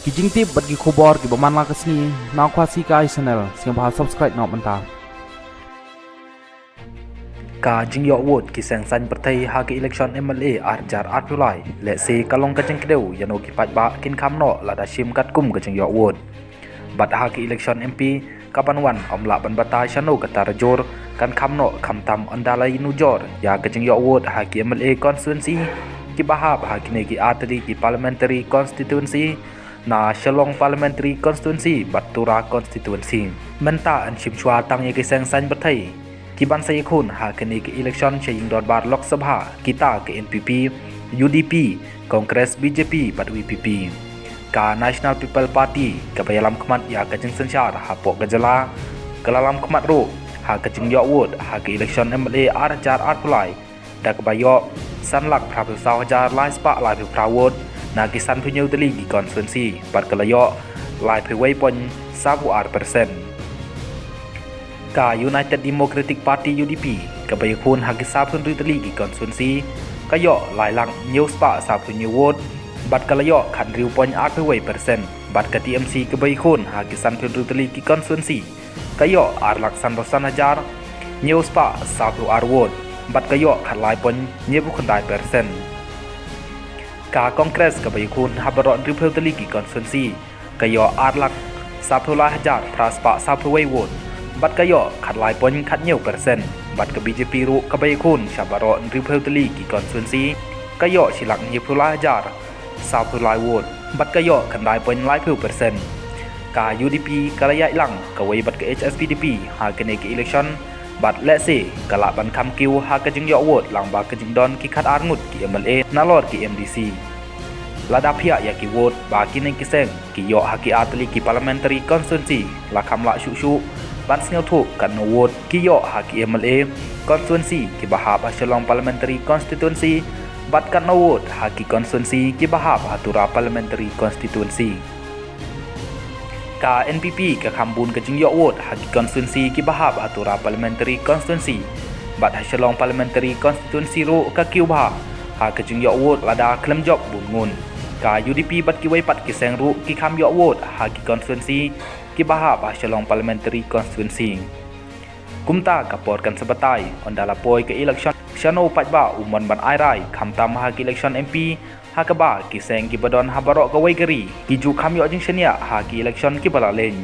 Kijing tip bagi kubor ki baman la kesni na kwasi ka channel siang bahal subscribe nok menta. Ka jing yo wot ki sang san partai ha ki election MLA arjar atulai le se kalong ka jing kedeu yano ki pat ba kin kham no la da shim kat kum ka jing yo wot. Bat ha ki election MP kapan wan om la ban batai chano ka tar jor kan kham no kham tam andalai nu jor ya ka jing yo wot ha ki MLA constituency ki bahab ha ki ne ki atri ki parliamentary constituency na Shalong Parliamentary Constituency Batura Constituency menta an chim chua tang ye ke sang san bathai ki ban sai khun ha kene ke election chaying dot bar Lok Sabha kita ke NPP UDP Congress BJP bat VPP ka National People Party ka bayalam khmat ya ka jing sanchar ha pok gajala kalalam khmat ro ha ka jing yo wot ha ke election MLA arjar atulai dak bayo sanlak phrapu saw jar lai spa lai phrawot na kisan punya utili di konstituensi bat kalayo lai peway pon 70%. Ka United Democratic Party UDP kabay kun hagi sapun utili di konstituensi kayo lai lang news pa sa punya vote bat kalayo kan riu pon 80%. Bat ka TMC kabay kun hagi san pun utili di konstituensi kayo arlak san rosan hajar news pa sa pu vote bat kayo kan lai pon 90%. Ka Kongres ka bayukun habaron ripel teligi konstituensi kayo arlak sapula hajar praspa sapway won bat kayo khatlai pon khatnyeu persen bat ka BJP ru ka bayukun sabaron ripel teligi konstituensi kayo silak nyepula hajar sapulai won bat kayo khandai pon lai persen ka UDP kalaya ilang kawai bat ka HSPDP ha kene ki election bat lese kala ban kham kiu ha ka jing yo wot lang ba ka jing don ki khat ar ngut ki MLA nalor ki MDC lada phia ya ki wot ba ki ning ki seng ki yo ha ki atli ki parliamentary constituency la kham la shu shu ban sneu thu kan no wot ki yo ha ki MLA constituency ki bahab Shalong parliamentary constituency bat kan no wot ha ki constituency ki bahab Hatura parliamentary constituency ka NPP ka khambun ka jing yo wot ha ki constituency ki bahab Hatura parliamentary constituency bat Shalong parliamentary constituency ro ka kiu ba ha ka jing yo wot lada klem job bun ngun ka UDP bat ki wai pat ki seng ru ki kham yo wot ha ki constituency ki bahab Shalong parliamentary constituency kumta ka por kan sabatai ondala poi ka election chano pat ba umon ban ai rai kham tam ha ki election MP ha ka ba ki seng ki badon ha barok ka wai gari ki ju kham yo jing shania ha ki election ki bala len